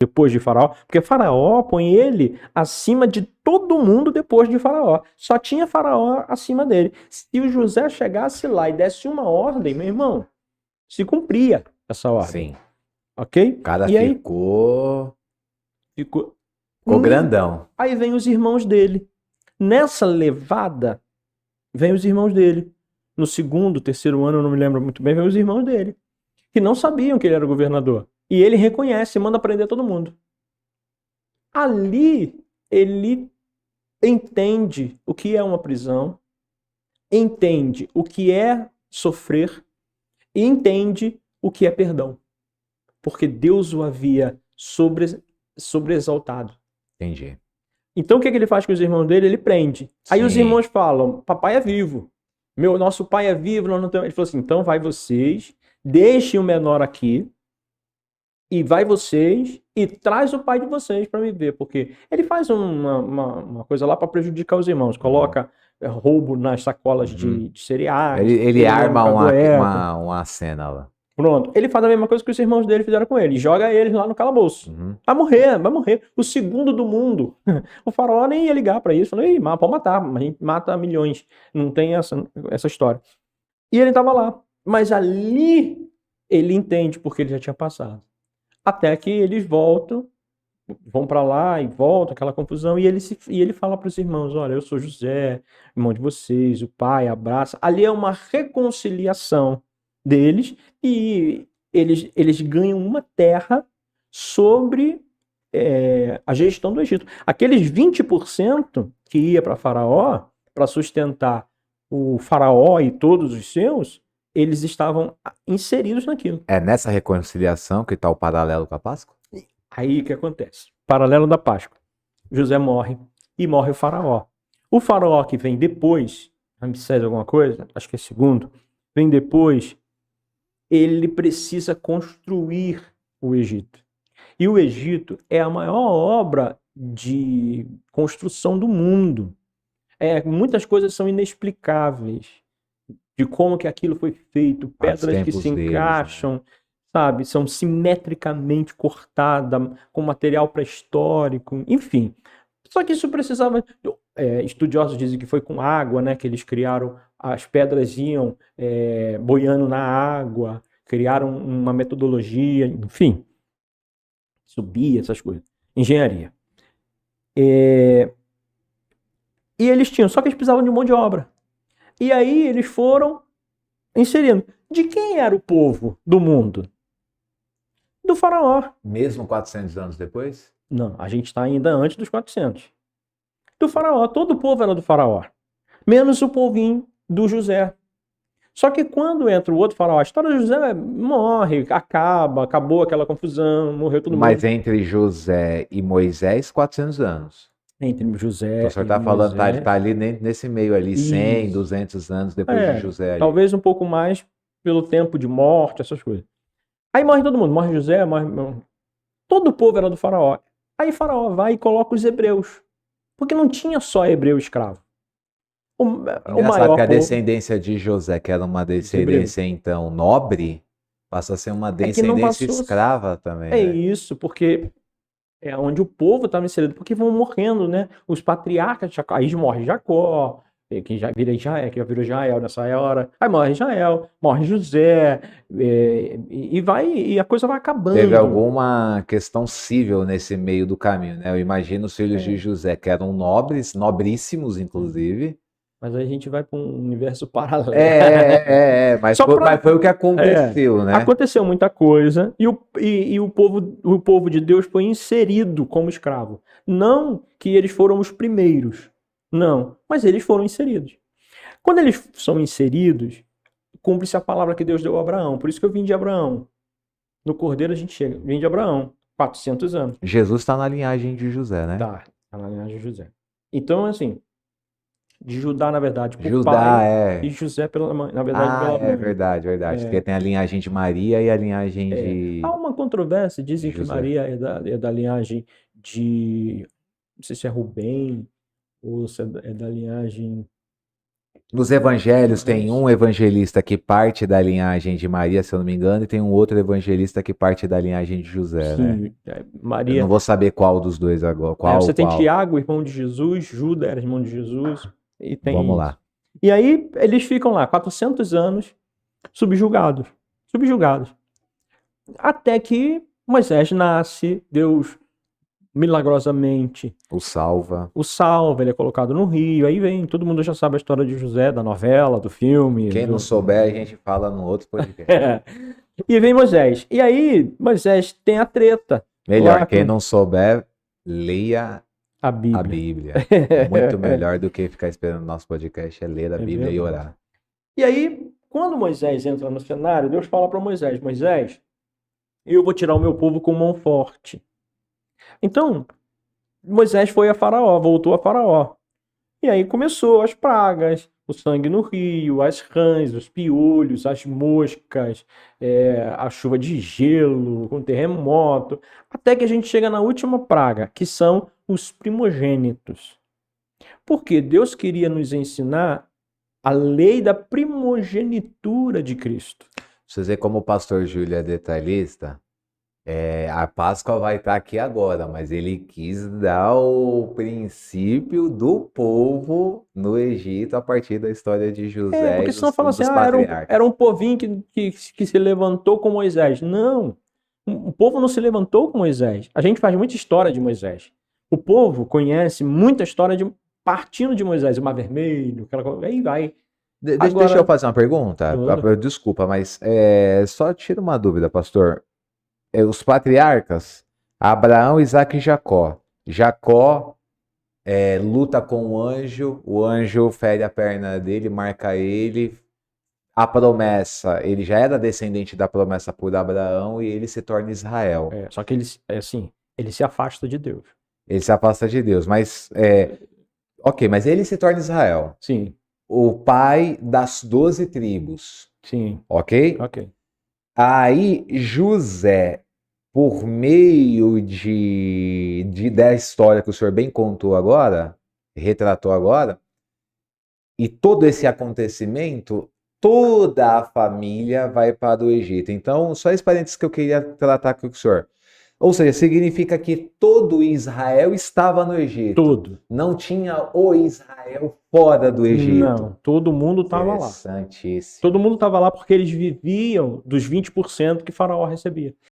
depois de Faraó, porque Faraó põe ele acima de todo mundo depois de Faraó. Só tinha Faraó acima dele. Se o José chegasse lá e desse uma ordem, meu irmão, se cumpria essa ordem. Sim. Ok? O cara E aí ficou ficou. grandão. Aí vem os irmãos dele. Nessa levada, vem os irmãos dele. No segundo, terceiro ano, eu não me lembro muito bem, vem os irmãos dele, que não sabiam que ele era governador. E ele reconhece, manda prender todo mundo. Ali, ele entende o que é uma prisão, entende o que é sofrer e entende o que é perdão. Porque Deus o havia sobreexaltado. Entendi. Então o que ele faz com os irmãos dele? Ele prende. Aí os Sim. irmãos falam, papai é vivo. Nosso pai é vivo, nós não temos... Ele falou assim, então vai vocês, deixem o menor aqui, e vai vocês e traz o pai de vocês para me ver, porque ele faz uma coisa lá para prejudicar os irmãos, coloca roubo nas sacolas de cereais. Ele arma uma uma cena lá. Pronto. Ele faz a mesma coisa que os irmãos dele fizeram com ele, joga eles lá no calabouço. Vai morrer, vai morrer. O segundo do mundo. O faraó nem ia ligar para isso, falou, ei, pode matar, a gente mata milhões. Não tem essa história. E ele estava lá. Mas ali ele entende porque ele já tinha passado. Até que eles vão para lá e voltam, aquela confusão, e ele fala para os irmãos, olha, eu sou José, irmão de vocês, o pai abraça. Ali é uma reconciliação deles e eles ganham uma terra sobre a gestão do Egito. Aqueles 20% que ia para Faraó, para sustentar o Faraó e todos os seus, eles estavam inseridos naquilo. É nessa reconciliação que está o paralelo com a Páscoa? Aí o que acontece? Paralelo da Páscoa. José morre e morre o faraó. O faraó que vem depois, Ramsés alguma coisa, acho que é segundo, vem depois, ele precisa construir o Egito. E o Egito é a maior obra de construção do mundo. Muitas coisas são inexplicáveis de como que aquilo foi feito, pedras que se encaixam, né? Sabe, são simetricamente cortadas, com material pré-histórico, enfim. Só que isso precisava... estudiosos dizem que foi com água, né, que eles criaram, as pedras iam boiando na água, criaram uma metodologia, enfim. Subia, essas coisas. Engenharia. E eles tinham, só que eles precisavam de mão de obra. E aí eles foram inserindo. De quem era o povo do mundo? Do faraó. Mesmo 400 anos depois? Não, a gente está ainda antes dos 400. Do faraó, todo o povo era do faraó. Menos o povinho do José. Só que quando entra o outro faraó, a história do José morre, acabou aquela confusão, morreu todo mundo. Mas entre José e Moisés, 400 anos. Entre José então, o senhor está falando, tá ali nesse meio ali, 100, 200 anos depois de José. Ali. Talvez um pouco mais pelo tempo de morte, essas coisas. Aí morre todo mundo, morre José, morre... Todo o povo era do faraó. Aí faraó vai e coloca os hebreus. Porque não tinha só hebreu escravo. O maior que a descendência de José, que era uma descendência então nobre, passa a ser uma descendência escrava também. É, né? Isso, porque é onde o povo estava inserido, porque vão morrendo, né? Os patriarcas, aí morre Jacó, que já vira Israel, que já virou Israel nessa hora. Aí morre Israel, morre José, e a coisa vai acabando. Teve alguma questão civil nesse meio do caminho, né? Eu imagino os filhos de José, que eram nobres, nobríssimos, inclusive. Mas aí a gente vai para um universo paralelo. Mas foi o que aconteceu, né? Aconteceu muita coisa e o povo de Deus foi inserido como escravo. Não que eles foram os primeiros, não, mas eles foram inseridos. Quando eles são inseridos, cumpre-se a palavra que Deus deu a Abraão. Por isso que eu vim de Abraão. No Cordeiro a gente chega, vim de Abraão, 400 anos. Jesus está na linhagem de José, né? Tá na linhagem de José. Então, assim, de Judá, na verdade, por Judá, pai, e José, pela mãe, na verdade, pela mãe. Verdade. Porque tem a linhagem de Maria e a linhagem de... Há uma controvérsia, dizem que Maria é da linhagem de... Não sei se é Rubem, ou se é da linhagem Nos evangelhos tem um evangelista que parte da linhagem de Maria, se eu não me engano, e tem um outro evangelista que parte da linhagem de José, né? Sim, Eu Maria. não vou saber qual dos dois agora. Você tem Qual? Tiago, irmão de Jesus, Judas era irmão de Jesus, e tem Vamos isso. lá. E aí eles ficam lá 400 anos subjugados. Até que Moisés nasce, Deus milagrosamente O salva. o salva, ele é colocado no rio, aí vem, todo mundo já sabe a história de José, da novela, do filme. Quem não souber, a gente fala no outro podcast. E vem Moisés. E aí Moisés tem a treta. Melhor, lá quem com não souber, leia a a Bíblia. Bíblia. Muito melhor do que ficar esperando o nosso podcast, é ler a Bíblia e verdade. orar. E aí, quando Moisés entra no cenário, Deus fala para Moisés: Moisés, eu vou tirar o meu povo com mão forte. Então, Moisés foi a Faraó, voltou a Faraó. E aí começou as pragas, o sangue no rio, as rãs, os piolhos, as moscas, a chuva de gelo, com terremoto, até que a gente chega na última praga, que são os primogênitos. Porque Deus queria nos ensinar a lei da primogenitura de Cristo. Você vê como o pastor Júlio é detalhista, a Páscoa vai estar aqui agora, mas ele quis dar o princípio do povo no Egito a partir da história de José Porque e senão fala assim, dos era patriarcas. um povinho que se levantou com Moisés. Não, o povo não se levantou com Moisés. A gente faz muita história de Moisés. O povo conhece muita história partindo de Moisés, o Mar Vermelho, aquela coisa, aí vai. Deixa eu fazer uma pergunta. Claro. Desculpa, mas só tira uma dúvida, pastor. Os patriarcas, Abraão, Isaac e Jacó. Jacó luta com o anjo fere a perna dele, marca ele. A promessa, ele já era descendente da promessa por Abraão e ele se torna Israel. Só que ele se afasta de Deus. Ele se afasta de Deus, mas ok, mas ele se torna Israel. Sim. O pai das 12 tribos. Sim. Ok? Ok. Aí José, por meio da história que o senhor bem contou agora, retratou agora, e todo esse acontecimento, toda a família vai para o Egito. Então, só esse parênteses que eu queria tratar com o senhor. Ou seja, significa que todo Israel estava no Egito. Todo. Não tinha o Israel fora do Egito. Não, todo mundo estava lá. Interessantíssimo. Todo mundo estava lá porque eles viviam dos 20% que Faraó recebia.